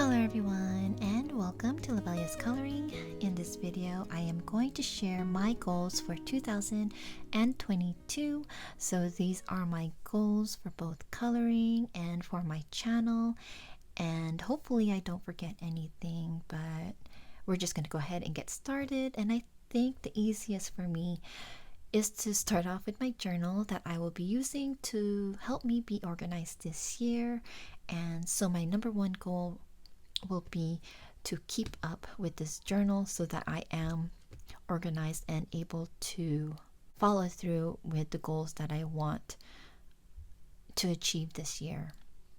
Hello everyone and welcome to Libelia's Coloring. In this video I am going to share my goals for 2022. So these are my goals for both coloring and for my channel, and hopefully I don't forget anything, but we're just going to go ahead and get started. And I think the easiest for me is to start off with my journal that I will be using to help me be organized this year. And so my number one goal will be to keep up with this journal so that I am organized and able to follow through with the goals that I want to achieve this year.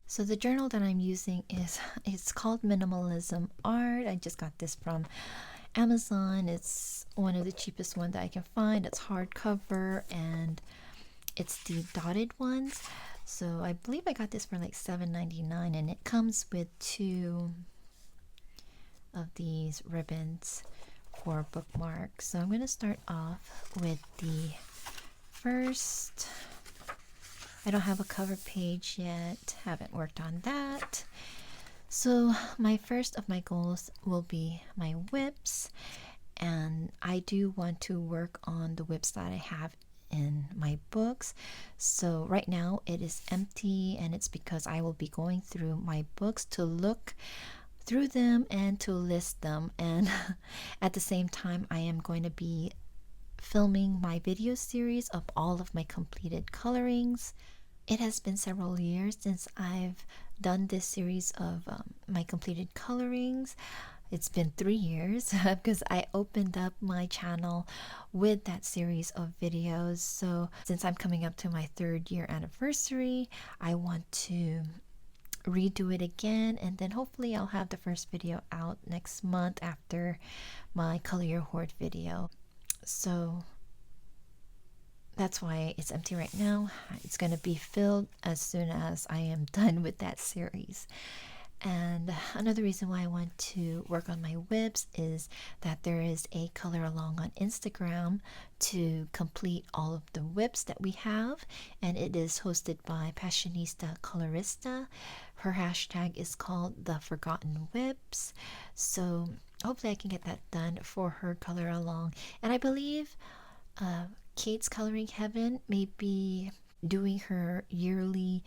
So the journal that I'm using it's called Minimalism Art. I just got this from Amazon. It's one of the cheapest ones that I can find. It's hardcover and it's the dotted ones. So I believe I got this for like $7.99, and it comes with 2 of these ribbons for bookmarks. So I'm going to start off with the first. I don't have a cover page yet, haven't worked on that. So my first of my goals will be my whips, and I do want to work on the whips that I have in my books. So right now it is empty, and it's because I will be going through my books to look through them and to list them, and at the same time I am going to be filming my video series of all of my completed colorings. It has been several years since I've done this series of my completed colorings. It's been 3 years because I opened up my channel with that series of videos. So since I'm coming up to my 3rd year anniversary, I want to redo it again, and then hopefully I'll have the first video out next month after my Color Your Hoard video. So that's why it's empty right now. It's going to be filled as soon as I am done with that series. And another reason why I want to work on my whips is that there is a color along on Instagram to complete all of the whips that we have, and it is hosted by Passionista Colorista. Her hashtag is called The Forgotten Whips. So hopefully I can get that done for her color along. And I believe Kate's Coloring Heaven may be doing her yearly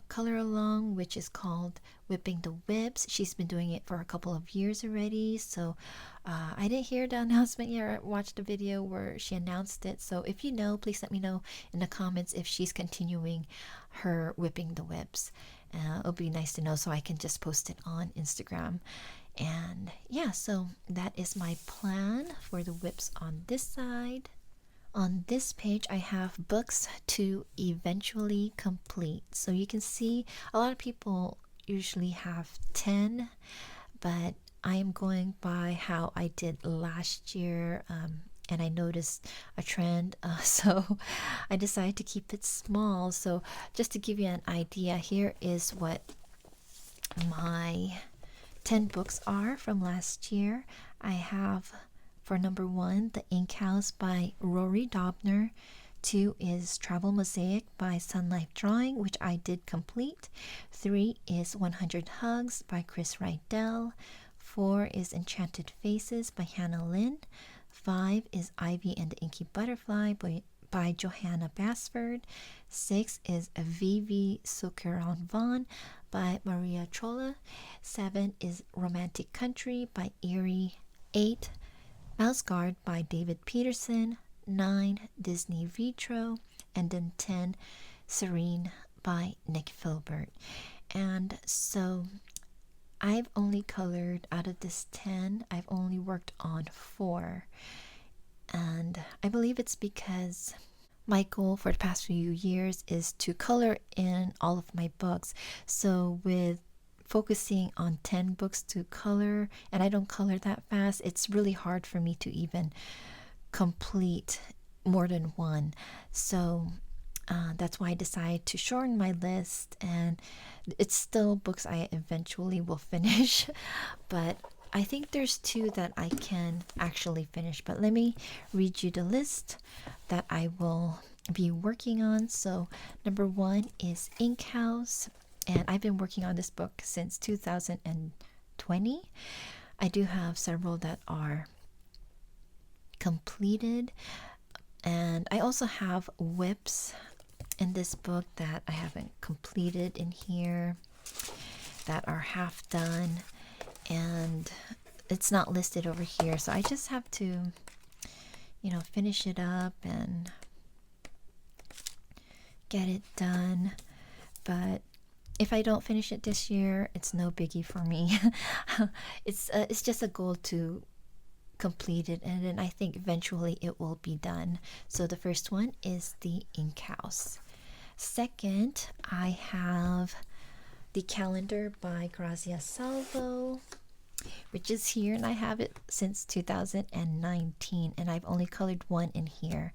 color along, which is called Whipping the Whips. She's been doing it for a couple of years already, so I didn't hear the announcement yet or watch the video where she announced it. So if you know, please let me know in the comments if she's continuing her Whipping the Whips. It'll be nice to know so I can just post it on Instagram. And yeah, so that is my plan for the whips on this side. On this page, I have books to eventually complete. So you can see a lot of people usually have 10, but I am going by how I did last year, and I noticed a trend, so I decided to keep it small. So just to give you an idea, here is what my 10 books are from last year. I have, for number 1, The Ink House by Rory Dobner. 2 is Travel Mosaic by Sun Life Drawing, which I did complete. 3 is 100 Hugs by Chris Rydell. 4 is Enchanted Faces by Hannah Lynn. 5 is Ivy and the Inky Butterfly by Johanna Basford. 6 is Vivi Sukeran Vaughn by Maria Chola. 7 is Romantic Country by Erie. 8, Mouse Guard by David Peterson. 9, Disney Vitro. And then 10, Serene by Nick Filbert. And so I've only colored, out of this 10, I've only worked on 4. And I believe it's because my goal for the past few years is to color in all of my books. So with focusing on 10 books to color, and I don't color that fast, it's really hard for me to even complete more than 1. So that's why I decided to shorten my list, and it's still books I eventually will finish, but I think there's 2 that I can actually finish. But let me read you the list that I will be working on. So number 1 is Ink House. And I've been working on this book since 2020. I do have several that are completed, and I also have whips in this book that I haven't completed in here, that are half done, and it's not listed over here, so I just have to, you know, finish it up and get it done. But if I don't finish it this year, it's no biggie for me. It's just a goal to complete it, and then I think eventually it will be done. So the first one is the ink house. Second, I have the calendar by Grazia Salvo, which is here, and I have it since 2019, and I've only colored one in here,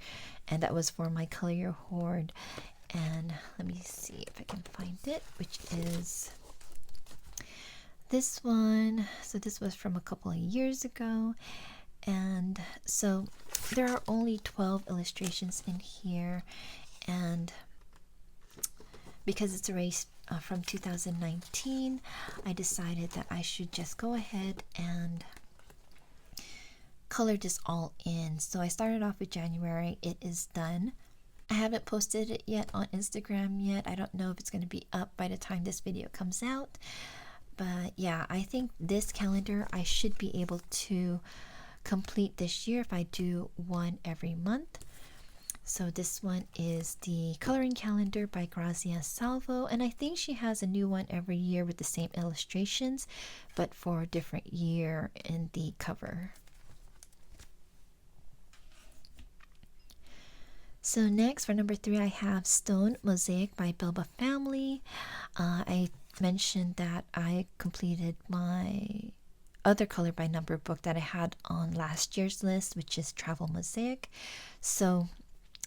and that was for my Color Your Hoard. And let me see if I can find it, which is this one. So this was from a couple of years ago, and so there are only 12 illustrations in here, and because it's a race from 2019, I decided that I should just go ahead and color this all in. So I started off with January. It is done. I haven't posted it yet on Instagram yet. I don't know if it's going to be up by the time this video comes out. But yeah, I think this calendar I should be able to complete this year if I do one every month. So this one is the coloring calendar by Grazia Salvo, and I think she has a new one every year with the same illustrations, but for a different year in the cover. So next, for number 3, I have Stone Mosaic by Bilba Family. I mentioned that I completed my other color by number book that I had on last year's list, which is Travel Mosaic. So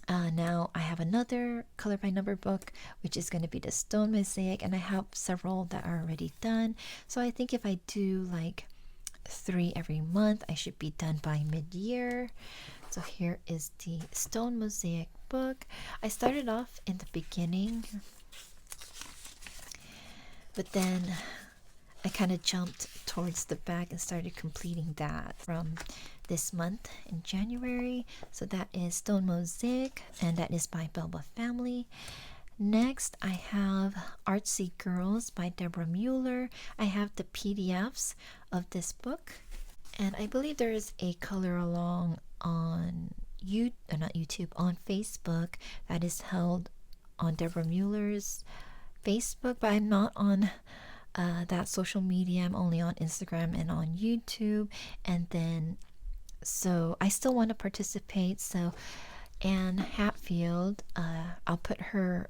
now I have another color by number book, which is going to be the Stone Mosaic, and I have several that are already done. So I think if I do like 3 every month, I should be done by mid-year. So here is the Stone Mosaic book. I started off in the beginning, but then I kind of jumped towards the back and started completing that from this month in January. So that is Stone Mosaic, and that is by Bilba Family. Next, I have Artsy Girls by Deborah Mueller. I have the PDFs of this book, and I believe there is a color along on on Facebook that is held on Deborah Mueller's Facebook, but I'm not on that social media. I'm only on Instagram and on YouTube. And then so I still want to participate. So Anne Hatfield, I'll put her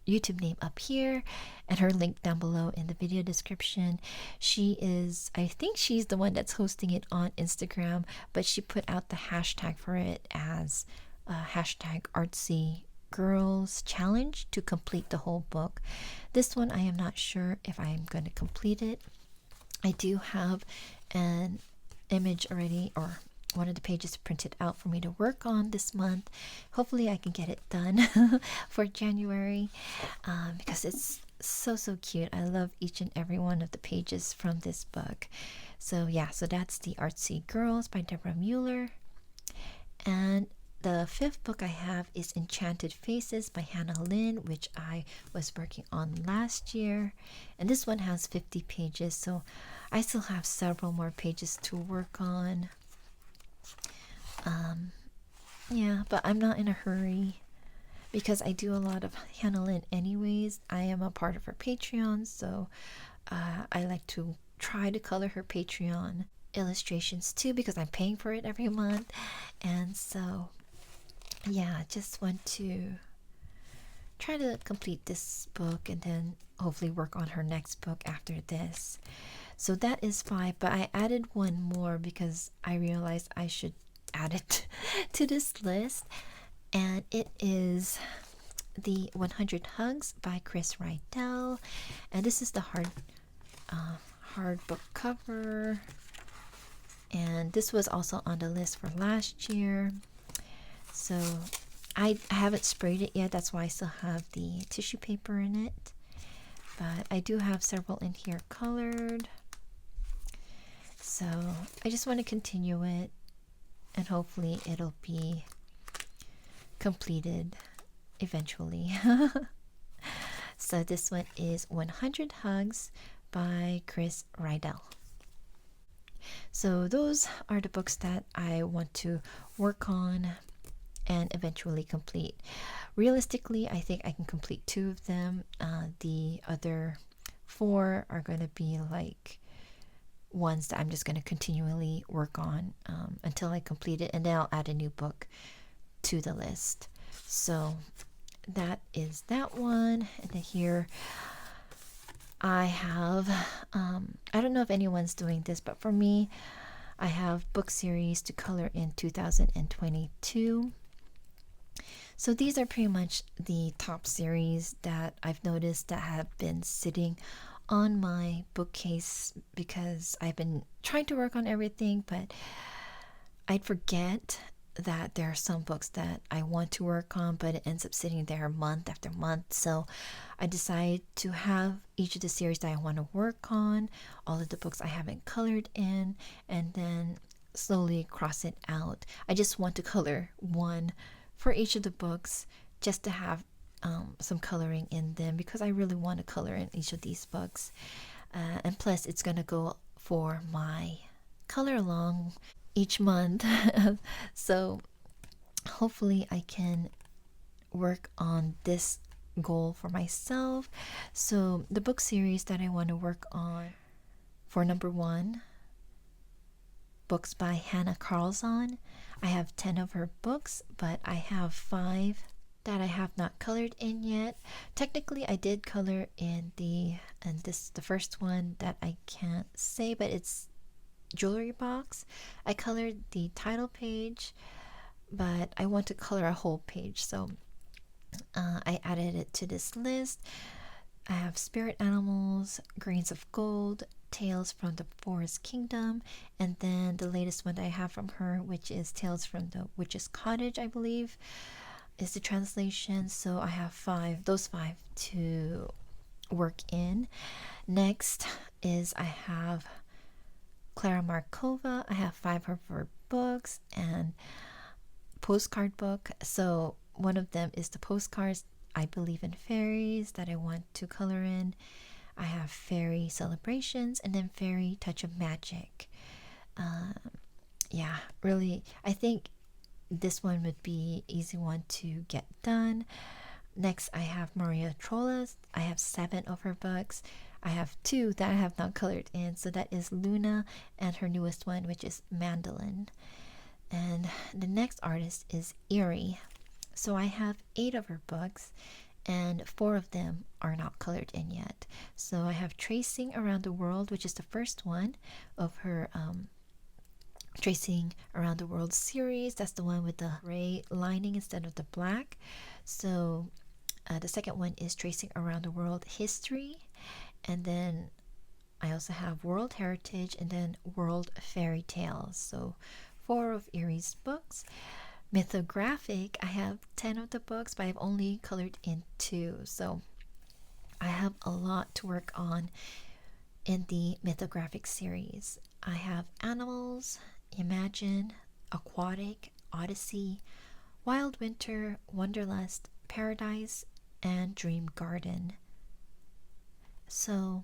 YouTube name up here and her link down below in the video description. She is, I think she's the one that's hosting it on Instagram, but she put out the hashtag for it as hashtag Artsy Girls Challenge to complete the whole book. This one I am not sure if I am going to complete it. I do have an image already, or one of the pages printed out for me to work on this month. Hopefully I can get it done for January, because it's so cute. I love each and every one of the pages from this book. So yeah, so that's the Artsy Girls by Deborah Mueller. And the 5th book I have is Enchanted Faces by Hannah Lynn, which I was working on last year. And this one has 50 pages, so I still have several more pages to work on. Yeah, but I'm not in a hurry because I do a lot of Hannah Lynn anyways. I am a part of her Patreon, so I like to try to color her Patreon illustrations too, because I'm paying for it every month. And so yeah, just want to try to complete this book and then hopefully work on her next book after this. So that is 5, but I added one more because I realized I should add it to this list, and it is the 100 Hugs by Chris Rydell, and this is the hard book cover, and this was also on the list for last year. So I haven't sprayed it yet, that's why I still have the tissue paper in it. but I do have several in here colored. So I just want to continue it, and hopefully it'll be completed eventually. So this one is 100 Hugs by Chris Rydell. So those are the books that I want to work on and eventually complete. Realistically, I think I can complete 2 of them. The other 4 are going to be like ones that I'm just going to continually work on until I complete it, and then I'll add a new book to the list. So that is that one. And then here I have I don't know if anyone's doing this, but for me, I have book series to color in 2022. So these are pretty much the top series that I've noticed that have been sitting on my bookcase because I've been trying to work on everything, but I'd forget that there are some books that I want to work on, but it ends up sitting there month after month. So I decided to have each of the series that I want to work on, all of the books I haven't colored in, and then slowly cross it out. I just want to color one for each of the books just to have some coloring in them, because I really want to color in each of these books. And plus, it's going to go for my color along each month. So hopefully I can work on this goal for myself. So the book series that I want to work on for number 1, books by Hannah Carlson. I have 10 of her books, but I have 5 that I have not colored in yet. Technically I did color in the first one that I can't say, but it's Jewelry Box. I colored the title page, but I want to color a whole page, so I added it to this list. I have Spirit Animals, Grains of Gold, Tales from the Forest Kingdom, and then the latest one that I have from her, which is Tales from the Witch's Cottage, I believe is the translation. So I have those 5 to work in. Next is I have Clara Markova. I have 5 of her books and postcard book. So one of them is the postcards I Believe in Fairies that I want to color in. I have Fairy Celebrations and then Fairy Touch of Magic. Yeah, really, I think this one would be easy one to get done. Next, I have Maria Trollas. I have 7 of her books. I have 2 that I have not colored in. So that is Luna and her newest one, which is Mandolin. And the next artist is Eerie. So I have 8 of her books, and 4 of them are not colored in yet. So I have Tracing Around the World, which is the first one of her Tracing Around the World series. That's the one with the gray lining instead of the black. So the second one is Tracing Around the World History, and then I also have World Heritage and then World Fairy Tales. So 4 of Erie's books. Mythographic, I have 10 of the books, but I've only colored in 2. So I have a lot to work on in the Mythographic series. I have Animals, Imagine, Aquatic, Odyssey, Wild Winter, Wanderlust, Paradise, and Dream Garden. So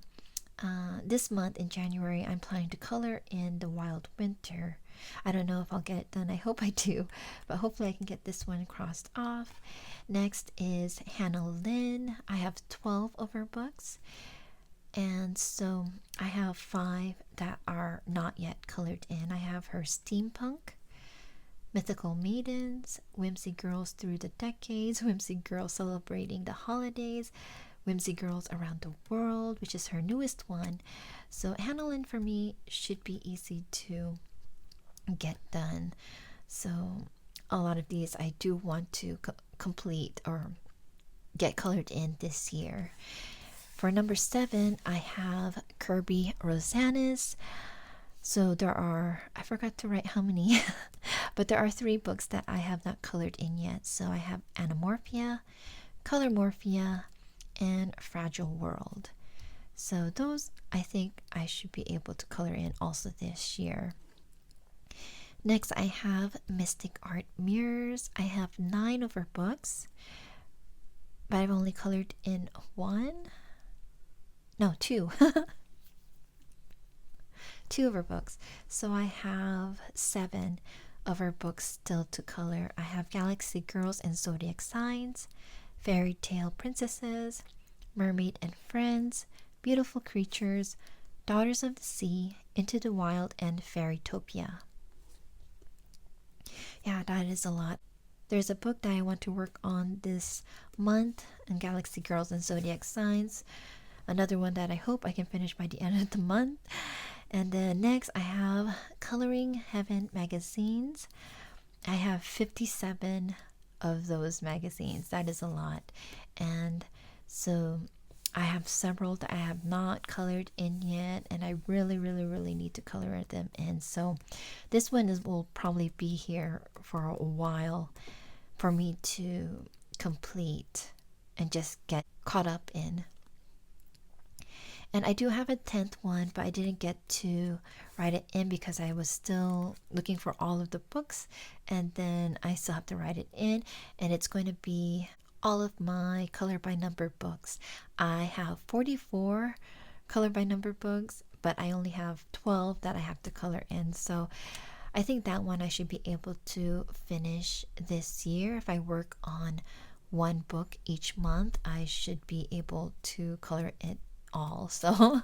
this month in January, I'm planning to color in the Wild Winter. I don't know if I'll get it done. I hope I do, but hopefully I can get this one crossed off. Next is Hannah Lynn. I have 12 of her books, and so I have 5 that are not yet colored in. I have her Steampunk, Mythical Maidens, Whimsy Girls Through the Decades, Whimsy Girls Celebrating the Holidays, Whimsy Girls Around the World, which is her newest one. So Hannah Lynn for me should be easy to get done. So a lot of these I do want to complete or get colored in this year. For number 7, I have Kirby Rosanis. So there are, I forgot to write how many, but there are 3 books that I have not colored in yet. So I have Anamorphia, Colormorphia, and Fragile World. So those I think I should be able to color in also this year. Next, I have Mystic Art Mirrors. I have 9 of her books, but I've only colored in 1. No, 2. 2 of her books. So I have 7 of her books still to color. I have Galaxy Girls and Zodiac Signs, Fairy Tale Princesses, Mermaid and Friends, Beautiful Creatures, Daughters of the Sea, Into the Wild, and Fairytopia. Yeah, that is a lot. There's a book that I want to work on this month, and Galaxy Girls and Zodiac Signs. Another one that I hope I can finish by the end of the month. And then next I have Coloring Heaven magazines. I have 57 of those magazines. That is a lot. And so I have several that I have not colored in yet, and I really, really, really need to color them in. So this one will probably be here for a while for me to complete and just get caught up in. And I do have a 10th one, but I didn't get to write it in because I was still looking for all of the books, and then I still have to write it in, and it's going to be all of my color by number books. I have 44 color by number books, but I only have 12 that I have to color in. So I think that one I should be able to finish this year. If I work on one book each month, I should be able to color it all. So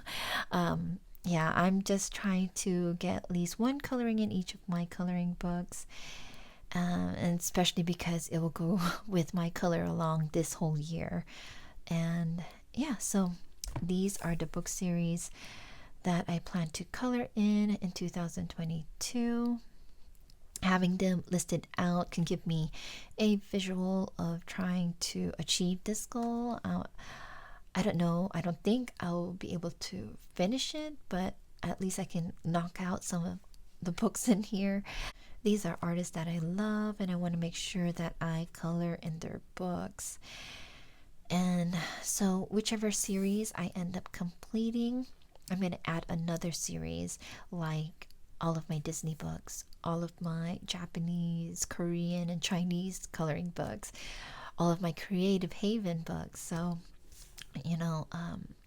yeah, I'm just trying to get at least one coloring in each of my coloring books, and especially because it will go with my color along this whole year. And yeah, so these are the book series that I plan to color in 2022. Having them listed out can give me a visual of trying to achieve this goal. I don't know, I don't think I'll be able to finish it, but at least I can knock out some of the books in here. These are artists that I love, and I want to make sure that I color in their books. And so whichever series I end up completing, I'm going to add another series, like all of my Disney books, all of my Japanese, Korean, and Chinese coloring books, all of my Creative Haven books. So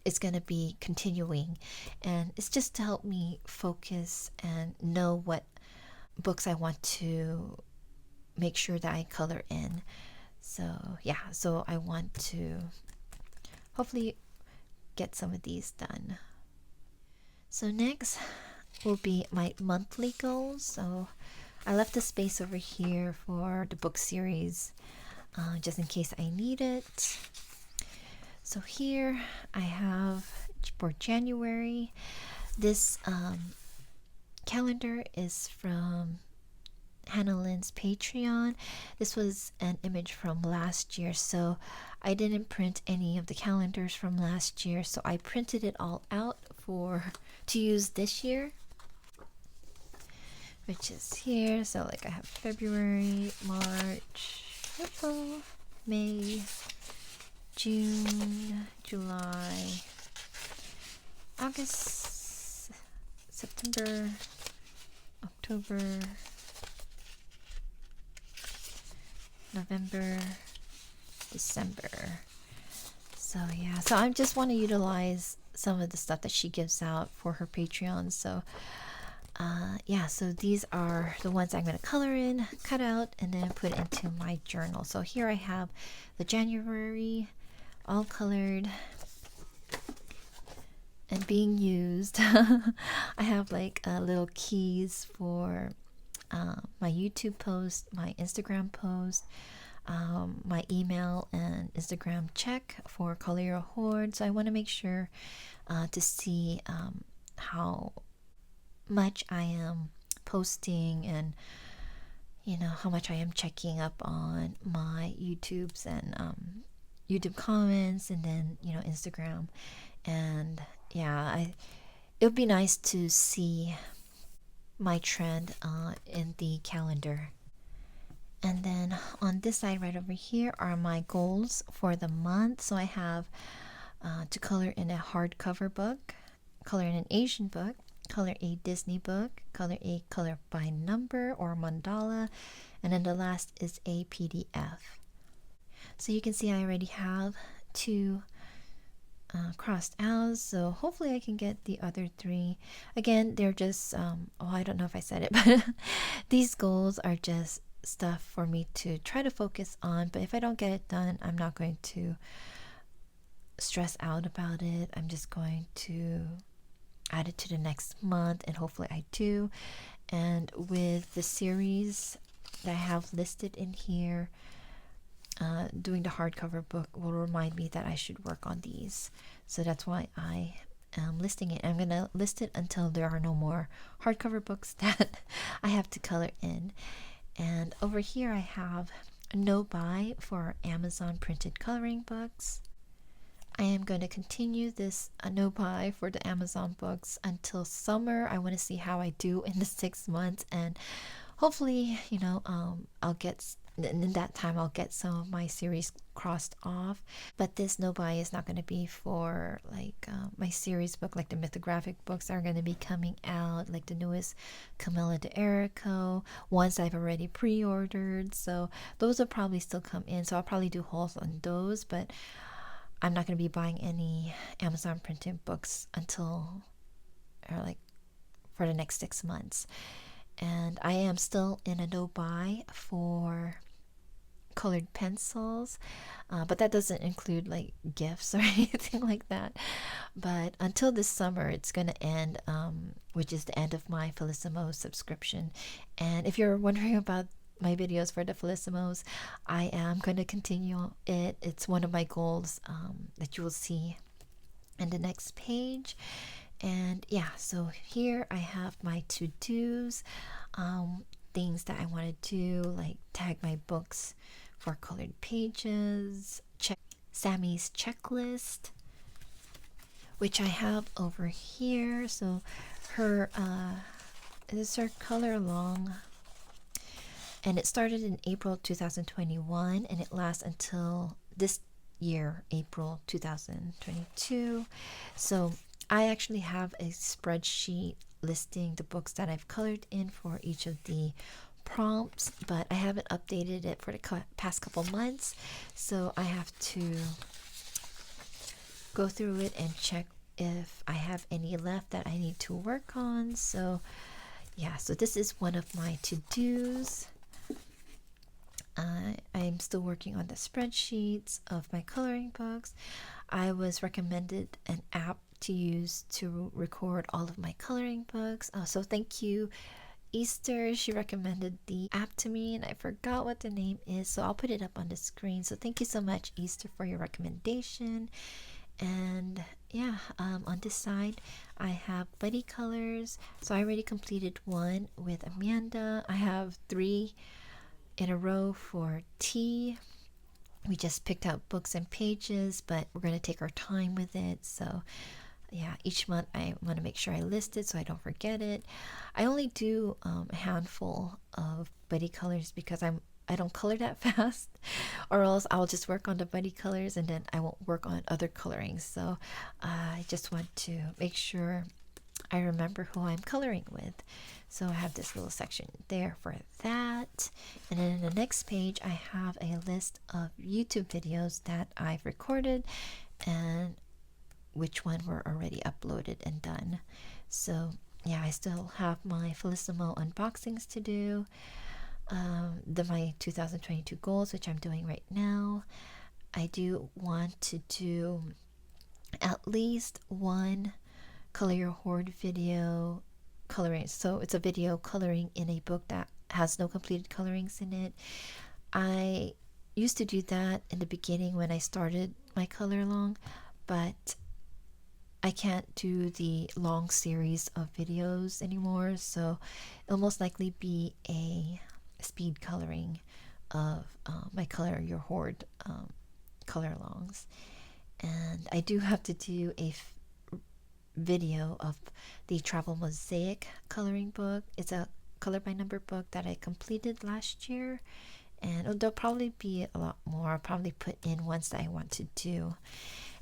it's going to be continuing, and it's just to help me focus and know what books I want to make sure that I color in. So yeah, so I want to hopefully get some of these done. So next will be my monthly goals. So I left a space over here for the book series, just in case I need it. So here I have for January, this calendar is from Hannah Lynn's Patreon. This was an image from last year, so I didn't print any of the calendars from last year, so I printed it all out to use this year, which is here. So like I have February, March, April, May, June, July, August, September, October, November, December. So yeah, so I just want to utilize some of the stuff that she gives out for her Patreon. So yeah, so these are the ones I'm going to color in, cut out, and then put into my journal. So here I have the January all colored and being used. I have like little keys for my YouTube post, my Instagram post, my email and Instagram check for Color Your Hoard. So I want to make sure to see how much I am posting, and how much I am checking up on my YouTubes and YouTube comments, and then Instagram. And yeah, it would be nice to see my trend in the calendar. And then on this side right over here are my goals for the month. So I have to color in a hardcover book, color in an Asian book, color a Disney book, color a color by number or mandala, and then the last is a PDF. So you can see I already have 2 crossed out, so hopefully I can get the other 3. Again, they're just I don't know if I said it, but these goals are just stuff for me to try to focus on. But if I don't get it done, I'm not going to stress out about it. I'm just going to add it to the next month, and hopefully I do. And with the series that I have listed in here, doing the hardcover book will remind me that I should work on these. So that's why I am listing it. I'm going to list it until there are no more hardcover books that I have to color in. And over here I have no buy for Amazon printed coloring books. I am going to continue this no buy for the Amazon books until summer. I want to see how I do in the 6 months, and hopefully, I'll get, in that time I'll get some of my series crossed off. But this no buy is not going to be for like my series book, like the mythographic books are going to be coming out, like the newest Camilla de Erico ones I've already pre-ordered. So those will probably still come in, so I'll probably do hauls on those, but I'm not going to be buying any Amazon printed books until, or like, for the next 6 months. And I am still in a no buy for colored pencils, but that doesn't include like gifts or anything like that. But until this summer it's going to end, which is the end of my Felissimo subscription. And if you're wondering about my videos for the Felissimos, I am going to continue it. It's one of my goals that you will see in the next page. And yeah, so here I have my to-dos, things that I want to do, like tag my books for colored pages, check Sammy's checklist, which I have over here. So her this is her color along, and it started in April 2021 and it lasts until this year, April 2022. So I actually have a spreadsheet listing the books that I've colored in for each of the prompts, but I haven't updated it for the past couple months, so I have to go through it and check if I have any left that I need to work on. So yeah, so this is one of my to-dos. I'm still working on the spreadsheets of my coloring books. I was recommended an app to use to record all of my coloring books. So thank you, Easter. She recommended the app to me, and I forgot what the name is, so I'll put it up on the screen. So thank you so much, Easter, for your recommendation. And yeah, on this side I have buddy colors. So I already completed one with Amanda. I have 3 in a row for tea. We just picked out books and pages, but we're going to take our time with it. So yeah, each month I want to make sure I list it so I don't forget it. I only do a handful of buddy colors because I don't color that fast, or else I'll just work on the buddy colors and then I won't work on other colorings. So I just want to make sure I remember who I'm coloring with. So I have this little section there for that. And then in the next page I have a list of YouTube videos that I've recorded and which one were already uploaded and done. So yeah, I still have my Felissimo unboxings to do, my 2022 goals, which I'm doing right now. I do want to do at least one Color Your Hoard video coloring. So it's a video coloring in a book that has no completed colorings in it. I used to do that in the beginning when I started my color along, but I can't do the long series of videos anymore, so it'll most likely be a speed coloring of my Color Your Hoard color alongs. And I do have to do a video of the Travel Mosaic coloring book. It's a color by number book that I completed last year, and there'll probably be a lot more. I'll probably put in ones that I want to do.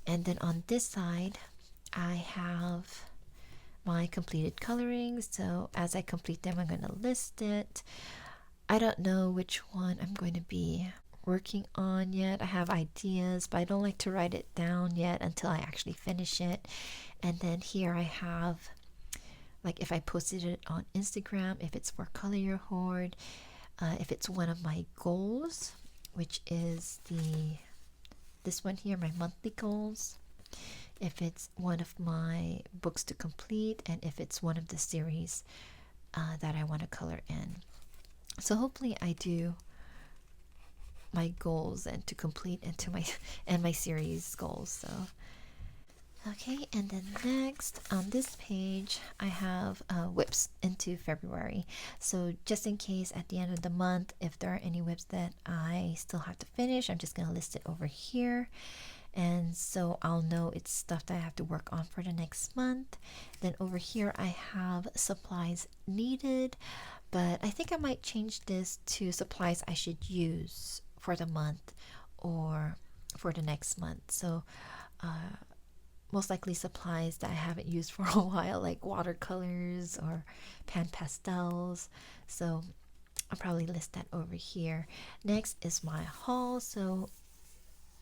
And then on this side, I have my completed colorings. So as I complete them, I'm going to list it. I don't know which one I'm going to be working on yet. I have ideas, but I don't like to write it down yet until I actually finish it. And then here I have, like, if I posted it on Instagram, if it's for Color Your Hoard, if it's one of my goals, which is this one here, my monthly goals, if it's one of my books to complete, and if it's one of the series that I want to color in. So hopefully I do my goals and to complete into my and my series goals. So okay, and then next on this page I have whips into February. So just in case at the end of the month, if there are any whips that I still have to finish, I'm just going to list it over here. And so I'll know it's stuff that I have to work on for the next month. Then over here I have supplies needed, but I think I might change this to supplies I should use for the month or for the next month. So most likely supplies that I haven't used for a while, like watercolors or pan pastels. So I'll probably list that over here. Next is my haul. So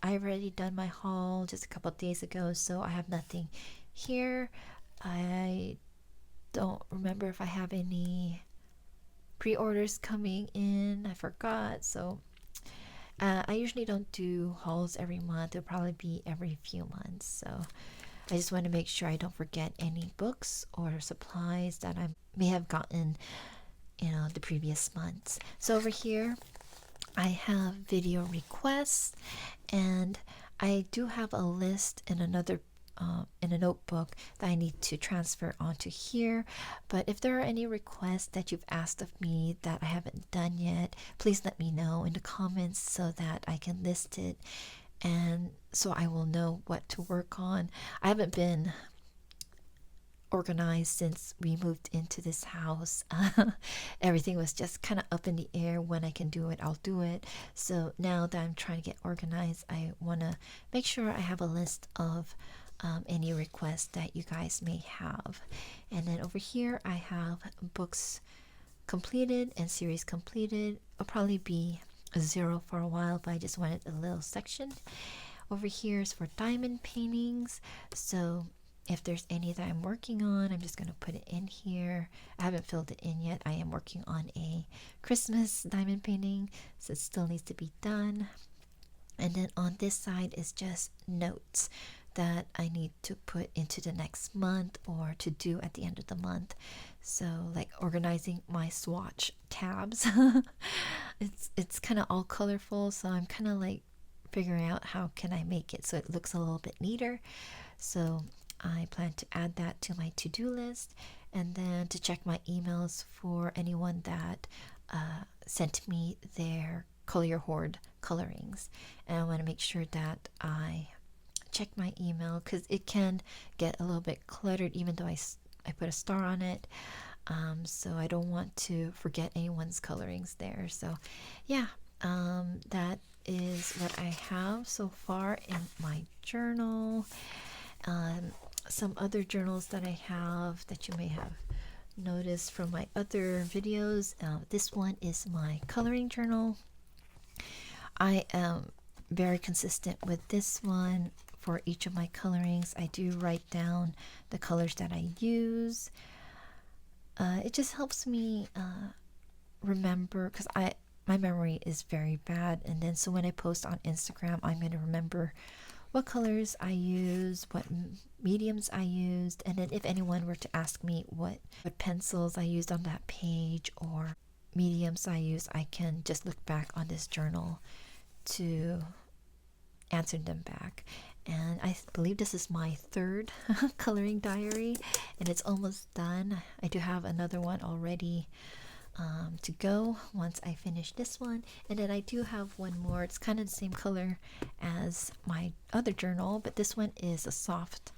I've already done my haul just a couple of days ago, so I have nothing here. I don't remember if I have any pre-orders coming in. I forgot. So I usually don't do hauls every month. It'll probably be every few months. So I just want to make sure I don't forget any books or supplies that I may have gotten, the previous months. So over here, I have video requests, and I do have a list in another in a notebook that I need to transfer onto here. But if there are any requests that you've asked of me that I haven't done yet, please let me know in the comments so that I can list it, and so I will know what to work on. I haven't been organized since we moved into this house. Everything was just kind of up in the air. When I can do it, I'll do it. So now that I'm trying to get organized, I want to make sure I have a list of any requests that you guys may have. And then over here I have books completed and series completed. It'll probably be a 0 for a while, but I just wanted a little section. Over here is for diamond paintings. So if there's any that I'm working on, I'm just going to put it in here. I haven't filled it in yet. I am working on a Christmas diamond painting, so it still needs to be done. And then on this side is just notes that I need to put into the next month or to do at the end of the month. So like organizing my swatch tabs. It's kind of all colorful, so I'm kind of like figuring out how can I make it so it looks a little bit neater. So I plan to add that to my to-do list, and then to check my emails for anyone that sent me their Color Your Hoard colorings. And I want to make sure that I check my email because it can get a little bit cluttered even though I put a star on it. So I don't want to forget anyone's colorings there. So yeah, that is what I have so far in my journal. Some other journals that I have that you may have noticed from my other videos. This one is my coloring journal. I am very consistent with this one. For each of my colorings, I do write down the colors that I use. It just helps me remember, because my memory is very bad, and then so when I post on Instagram, I'm going to remember what colors I use, what mediums I used, and then if anyone were to ask me what pencils I used on that page or mediums I used, I can just look back on this journal to answer them back. And I believe this is my third coloring diary, and it's almost done. I do have another one already to go once I finish this one, and then I do have one more. It's kind of the same color as my other journal, but this one is a soft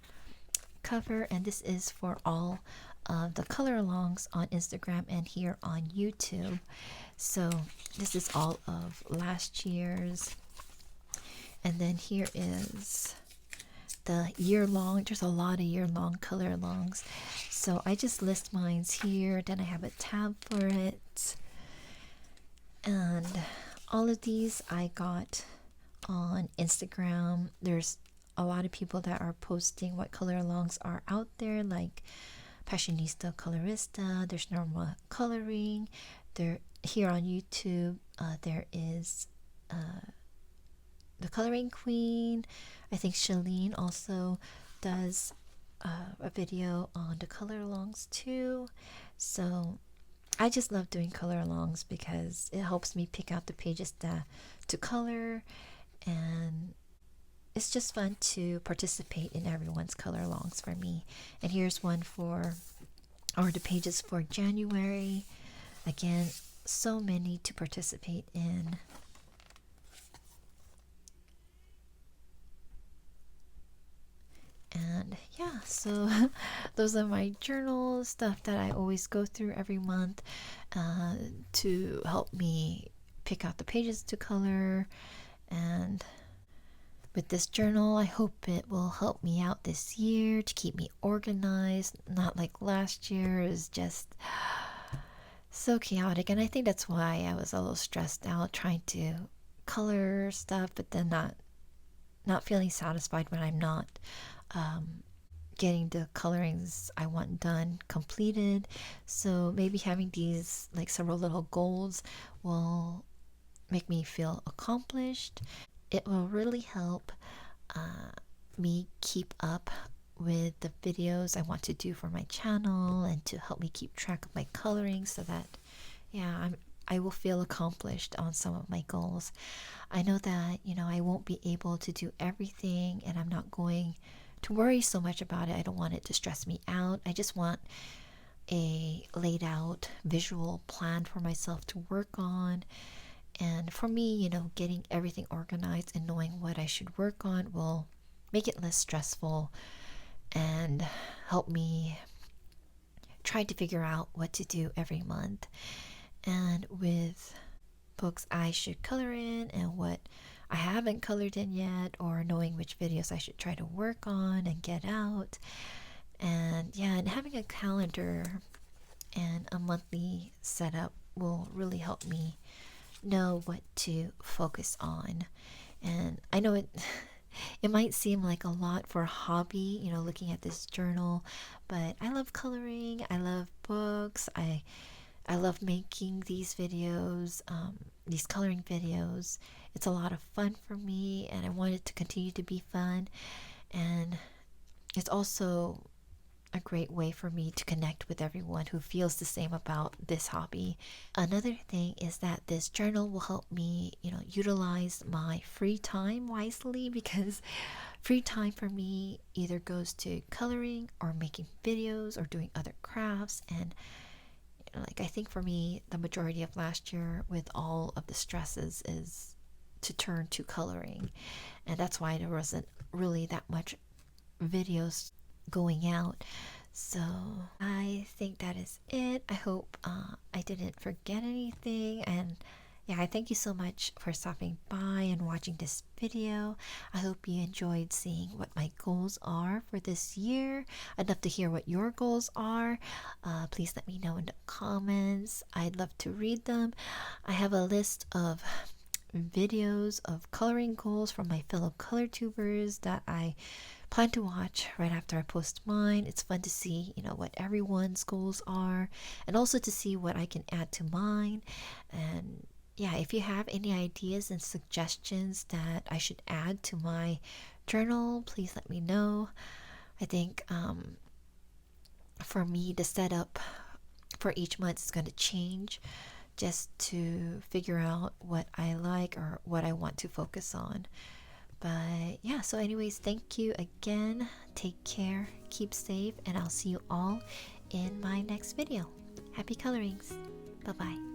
cover, and this is for all of the color alongs on Instagram and here on YouTube. So this is all of last year's. And then here is the year-long, there's a lot of year-long color alongs. So I just list mines here, then I have a tab for it. And all of these I got on Instagram. There's a lot of people that are posting what color alongs are out there, like Passionista Colorista, there's Normal Coloring. There here on YouTube, there is the Coloring Queen. I think Shalene also does a video on the color alongs too. So I just love doing color alongs because it helps me pick out the pages to color, and it's just fun to participate in everyone's color alongs for me. And here's one for, or the pages for January. Again, so many to participate in. And yeah, so those are my journal stuff that I always go through every month to help me pick out the pages to color. And with this journal, I hope it will help me out this year to keep me organized, not like last year. It was just so chaotic, and I think that's why I was a little stressed out trying to color stuff, but then not feeling satisfied when I'm not getting the colorings I want done completed. So maybe having these like several little goals will make me feel accomplished. It will really help me keep up with the videos I want to do for my channel, and to help me keep track of my coloring, so that I will feel accomplished on some of my goals. I know that I won't be able to do everything, and I'm not going to worry so much about it. I don't want it to stress me out. I just want a laid out visual plan for myself to work on. And for me, getting everything organized and knowing what I should work on will make it less stressful and help me try to figure out what to do every month. And with books I should color in and what I haven't colored in yet, or knowing which videos I should try to work on and get out. And and having a calendar and a monthly setup will really help me know what to focus on. And I know it might seem like a lot for a hobby, looking at this journal, but I love coloring, I love books, I love making these videos, these coloring videos. It's a lot of fun for me, and I want it to continue to be fun. And it's also a great way for me to connect with everyone who feels the same about this hobby. Another thing is that this journal will help me, utilize my free time wisely, because free time for me either goes to coloring or making videos or doing other crafts. And I think for me, the majority of last year with all of the stresses is to turn to coloring, and that's why there wasn't really that much videos going out. So I think that is it. I hope I didn't forget anything, and I thank you so much for stopping by and watching this video. I hope you enjoyed seeing what my goals are for this year. I'd love to hear what your goals are. Please let me know in the comments. I'd love to read them. I have a list of videos of coloring goals from my fellow color tubers that I plan to watch right after I post mine. It's fun to see, what everyone's goals are, and also to see what I can add to mine. And if you have any ideas and suggestions that I should add to my journal, please let me know. I think for me, the setup for each month is going to change, just to figure out what I like or what I want to focus on. But so anyways, thank you again. Take care, keep safe, and I'll see you all in my next video. Happy colorings. Bye bye.